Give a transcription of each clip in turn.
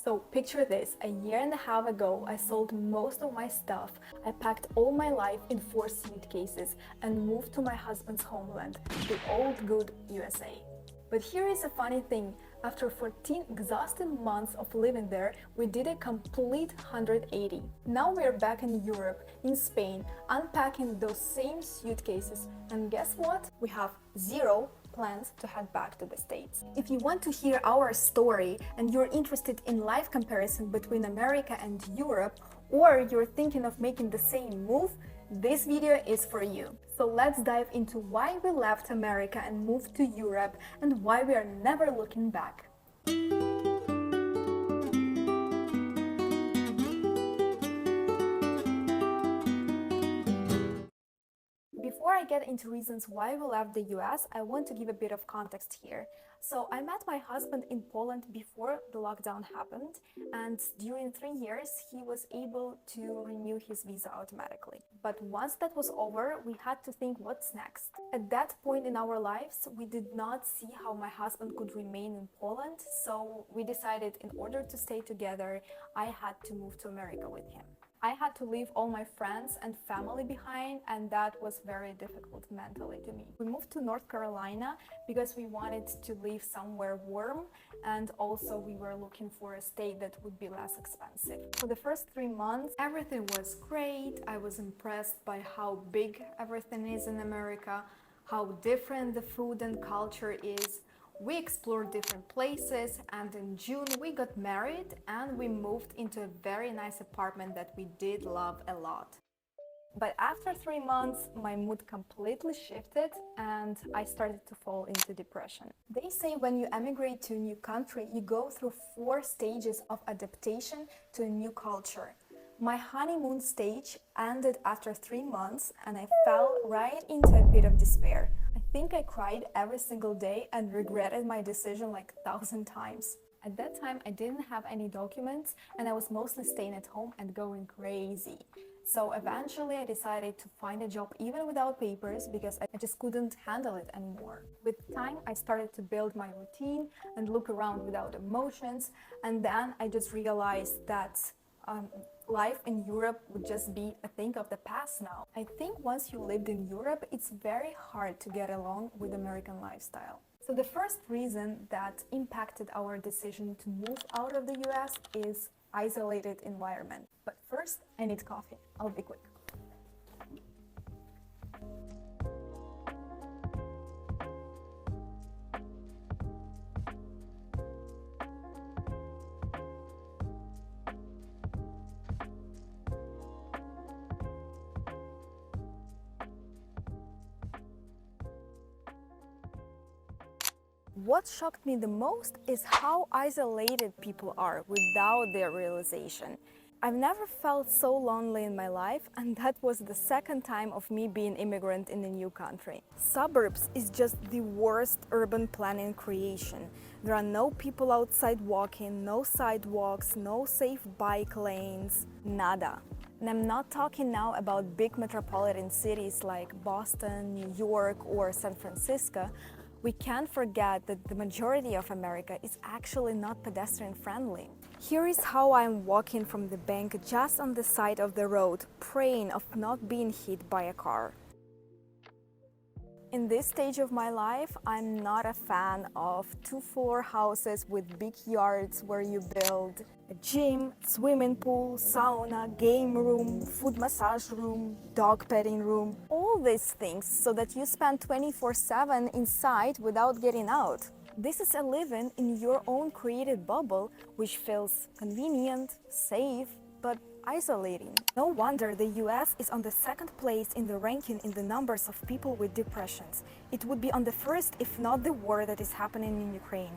So picture this, a year and a half ago, I sold most of my stuff. I packed all my life in 4 suitcases and moved to my husband's homeland, the old good USA. But here is a funny thing, after 14 exhausting months of living there, we did a complete 180. Now we are back in Europe, in Spain, unpacking those same suitcases, and guess what? We have zero plans to head back to the States. If you want to hear our story and you're interested in life comparison between America and Europe, or you're thinking of making the same move, this video is for you. So let's dive into why we left America and moved to Europe and why we are never looking back. Before I get into reasons why we left the US, I want to give a bit of context here. So I met my husband in Poland before the lockdown happened, and during 3 years he was able to renew his visa automatically. But once that was over, we had to think what's next. At that point in our lives, we did not see how my husband could remain in Poland, so we decided in order to stay together, I had to move to America with him. I had to leave all my friends and family behind, and that was very difficult mentally to me. We moved to North Carolina because we wanted to live somewhere warm, and also we were looking for a state that would be less expensive. For the first 3 months, everything was great. I was impressed by how big everything is in America, how different the food and culture is. We explored different places, and in June we got married and we moved into a very nice apartment that we did love a lot. But after 3 months, my mood completely shifted and I started to fall into depression. They say when you emigrate to a new country, you go through 4 stages of adaptation to a new culture. My honeymoon stage ended after 3 months and I fell right into a pit of despair. I think I cried every single day and regretted my decision like 1,000 times. At that time, I didn't have any documents and I was mostly staying at home and going crazy. So eventually I decided to find a job even without papers because I just couldn't handle it anymore. With time, I started to build my routine and look around without emotions, and then I just realized that life in Europe would just be a thing of the past now. I think once you lived in Europe, it's very hard to get along with American lifestyle. So the first reason that impacted our decision to move out of the US is isolated environment. But first, I need coffee. I'll be quick. What shocked me the most is how isolated people are without their realization. I've never felt so lonely in my life, and that was the second time of me being immigrant in a new country. Suburbs is just the worst urban planning creation. There are no people outside walking, no sidewalks, no safe bike lanes, nada. And I'm not talking now about big metropolitan cities like Boston, New York, or San Francisco. We can't forget that the majority of America is actually not pedestrian friendly. Here is how I'm walking from the bank just on the side of the road, praying of not being hit by a car. In this stage of my life, I'm not a fan of 2-floor houses with big yards where you build a gym, swimming pool, sauna, game room, foot massage room, dog petting room, all these things so that you spend 24/7 inside without getting out. This is a living in your own created bubble, which feels convenient, safe, but isolating. No wonder the US is on the 2nd place in the ranking in the numbers of people with depressions. It would be on the first if not the war that is happening in Ukraine.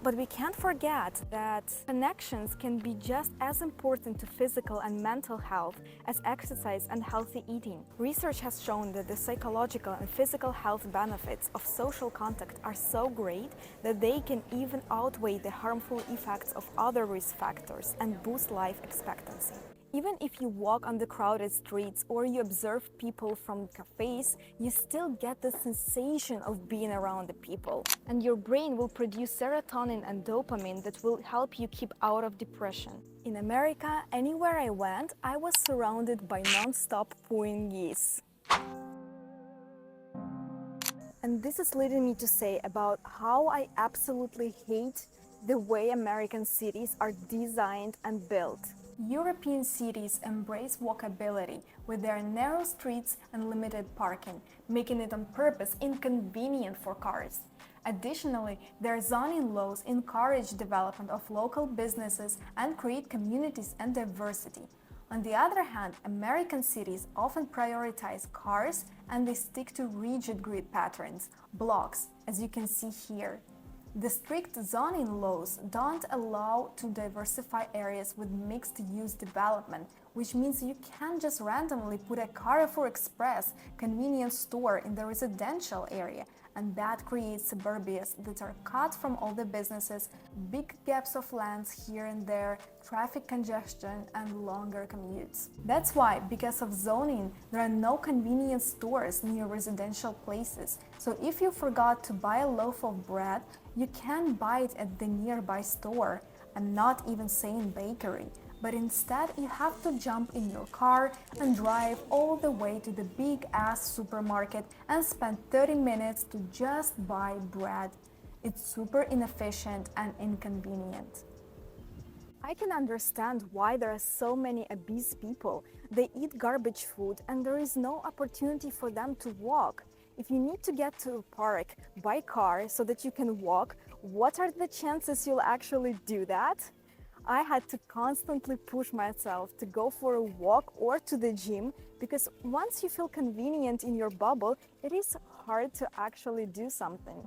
But we can't forget that connections can be just as important to physical and mental health as exercise and healthy eating. Research has shown that the psychological and physical health benefits of social contact are so great that they can even outweigh the harmful effects of other risk factors and boost life expectancy. Even if you walk on the crowded streets or you observe people from cafes, you still get the sensation of being around the people. And your brain will produce serotonin and dopamine that will help you keep out of depression. In America, anywhere I went, I was surrounded by non-stop pooing geese. And this is leading me to say about how I absolutely hate the way American cities are designed and built. European cities embrace walkability with their narrow streets and limited parking, making it on purpose inconvenient for cars. Additionally, their zoning laws encourage development of local businesses and create communities and diversity. On the other hand, American cities often prioritize cars and they stick to rigid grid patterns, blocks, as you can see here. The strict zoning laws don't allow to diversify areas with mixed-use development, which means you can't just randomly put a Carrefour Express convenience store in the residential area, and that creates suburbias that are cut from all the businesses, big gaps of lands here and there, traffic congestion, and longer commutes. That's why, because of zoning, there are no convenience stores near residential places. So if you forgot to buy a loaf of bread, you can buy it at the nearby store. I'm not even saying bakery, but instead you have to jump in your car and drive all the way to the big-ass supermarket and spend 30 minutes to just buy bread. It's super inefficient and inconvenient. I can understand why there are so many obese people. They eat garbage food and there is no opportunity for them to walk. If you need to get to a park by car so that you can walk, what are the chances you'll actually do that? I had to constantly push myself to go for a walk or to the gym because once you feel convenient in your bubble, it is hard to actually do something.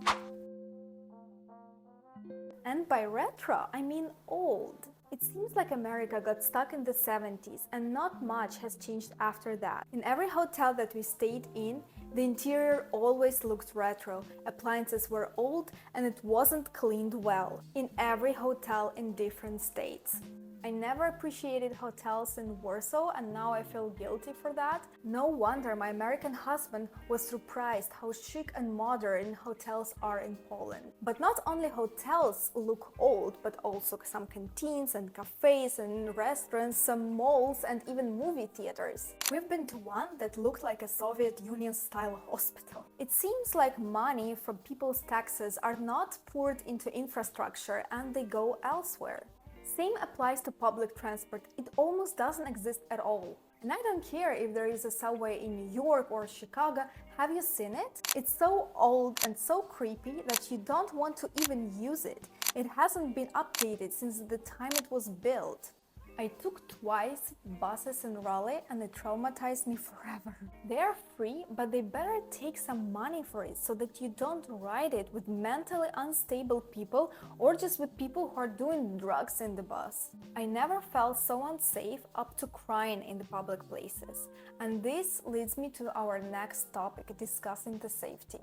And by retro, I mean old. It seems like America got stuck in the 70s and not much has changed after that. In every hotel that we stayed in, the interior always looked retro, appliances were old and it wasn't cleaned well. In every hotel in different states. I never appreciated hotels in Warsaw and now I feel guilty for that. No wonder my American husband was surprised how chic and modern hotels are in Poland. But not only hotels look old, but also some canteens and cafes and restaurants, some malls and even movie theaters. We've been to one that looked like a Soviet Union-style hospital. It seems like money from people's taxes are not poured into infrastructure and they go elsewhere. Same applies to public transport. It almost doesn't exist at all. And I don't care if there is a subway in New York or Chicago. Have you seen it? It's so old and so creepy that you don't want to even use it. It hasn't been updated since the time it was built. I took twice buses in Raleigh and it traumatized me forever. They are free, but they better take some money for it so that you don't ride it with mentally unstable people or just with people who are doing drugs in the bus. I never felt so unsafe up to crying in the public places. And this leads me to our next topic, discussing the safety.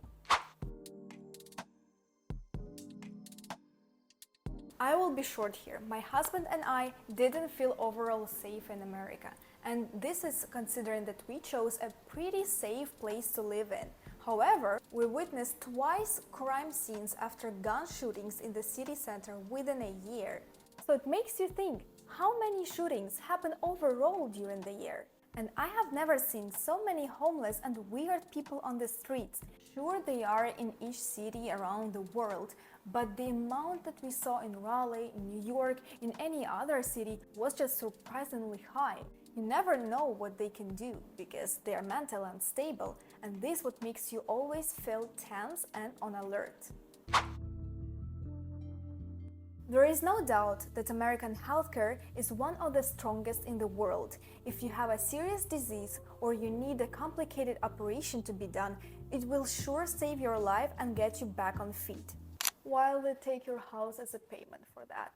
I will be short here. My husband and I didn't feel overall safe in America, and this is considering that we chose a pretty safe place to live in. However, we witnessed twice crime scenes after gun shootings in the city center within a year. So it makes you think, how many shootings happen overall during the year? And I have never seen so many homeless and weird people on the streets. Sure, they are in each city around the world, but the amount that we saw in Raleigh, in New York, in any other city was just surprisingly high. You never know what they can do because they are mentally unstable, and this is what makes you always feel tense and on alert. There is no doubt that American healthcare is one of the strongest in the world. If you have a serious disease or you need a complicated operation to be done, it will sure save your life and get you back on feet, while they take your house as a payment for that.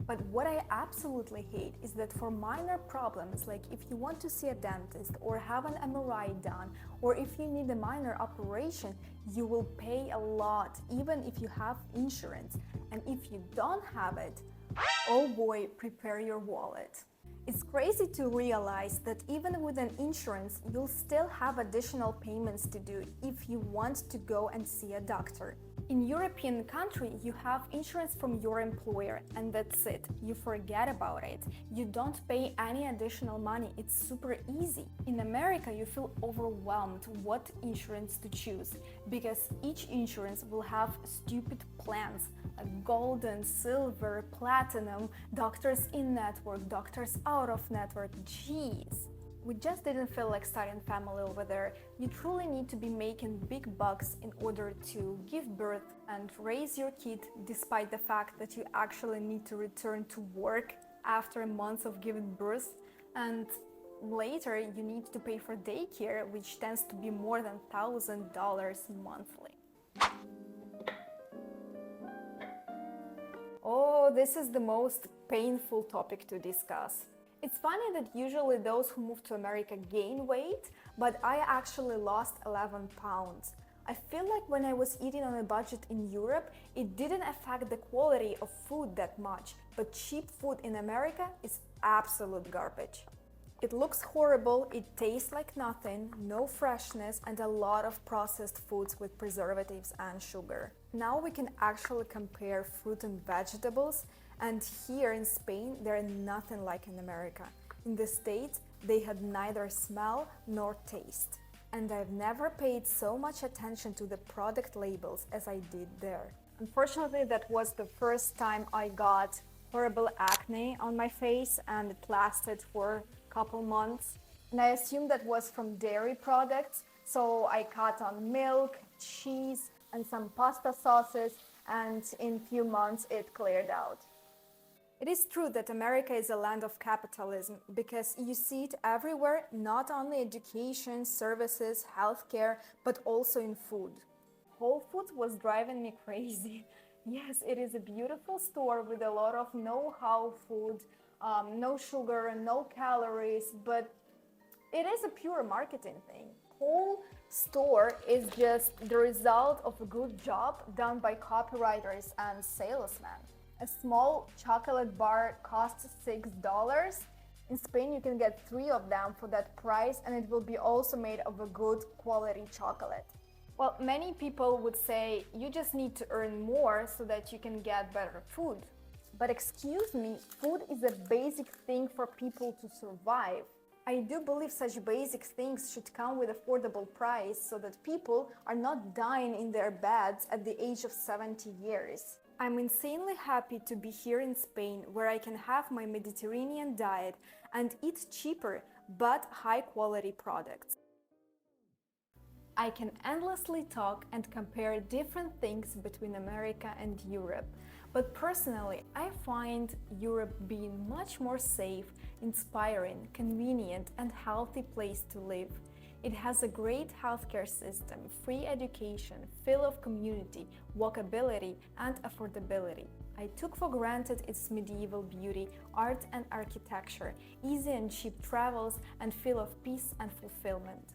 But what I absolutely hate is that for minor problems, like if you want to see a dentist or have an MRI done, or if you need a minor operation, you will pay a lot, even if you have insurance. And if you don't have it, oh boy, prepare your wallet. It's crazy to realize that even with an insurance, you'll still have additional payments to do if you want to go and see a doctor. In European country, you have insurance from your employer and that's it. You forget about it. You don't pay any additional money. It's super easy. In America, you feel overwhelmed what insurance to choose because each insurance will have stupid plans like golden, silver, platinum, doctors in network, doctors out of network. Jeez. We just didn't feel like starting family over there. You truly need to be making big bucks in order to give birth and raise your kid, despite the fact that you actually need to return to work after months of giving birth. And later you need to pay for daycare, which tends to be more than $1,000 monthly. Oh, this is the most painful topic to discuss. It's funny that usually those who move to America gain weight, but I actually lost 11 pounds. I feel like when I was eating on a budget in Europe, it didn't affect the quality of food that much, but cheap food in America is absolute garbage. It looks horrible, it tastes like nothing, no freshness, and a lot of processed foods with preservatives and sugar. Now we can actually compare fruit and vegetables. And here in Spain, they're nothing like in America. In the States, they had neither smell nor taste. And I've never paid so much attention to the product labels as I did there. Unfortunately, that was the first time I got horrible acne on my face, and it lasted for a couple months. And I assumed that was from dairy products, so I cut on milk, cheese, and some pasta sauces, and in a few months it cleared out. It is true that America is a land of capitalism because you see it everywhere, not only education, services, healthcare, but also in food. Whole Foods was driving me crazy. Yes, it is a beautiful store with a lot of know-how food, no sugar, no calories, but it is a pure marketing thing. Whole store is just the result of a good job done by copywriters and salesmen. A small chocolate bar costs $6. In Spain, you can get 3 of them for that price, and it will be also made of a good quality chocolate. Well, many people would say you just need to earn more so that you can get better food. But excuse me, food is a basic thing for people to survive. I do believe such basic things should come with affordable price so that people are not dying in their beds at the age of 70 years. I'm insanely happy to be here in Spain, where I can have my Mediterranean diet and eat cheaper but high-quality products. I can endlessly talk and compare different things between America and Europe, but personally, I find Europe being much more safe, inspiring, convenient, and healthy place to live. It has a great healthcare system, free education, feel of community, walkability, and affordability. I took for granted its medieval beauty, art and architecture, easy and cheap travels, and feel of peace and fulfillment.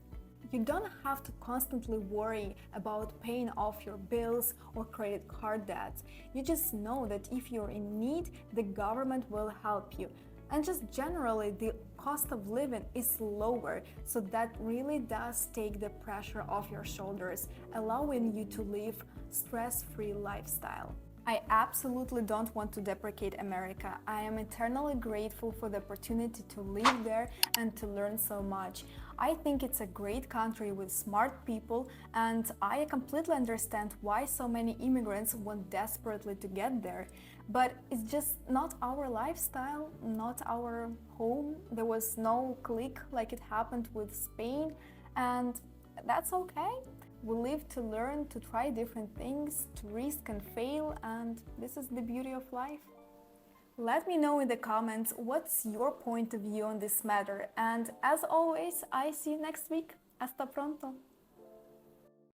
You don't have to constantly worry about paying off your bills or credit card debts. You just know that if you're in need, the government will help you. And just generally, the cost of living is lower, so that really does take the pressure off your shoulders, allowing you to live stress-free lifestyle. I absolutely don't want to deprecate America. I am eternally grateful for the opportunity to live there and to learn so much. I think it's a great country with smart people, and I completely understand why so many immigrants want desperately to get there. But it's just not our lifestyle, not our home. There was no click like it happened with Spain, and that's okay. We live to learn, to try different things, to risk and fail, and this is the beauty of life. Let me know in the comments what's your point of view on this matter, and as always, I see you next week. Hasta pronto!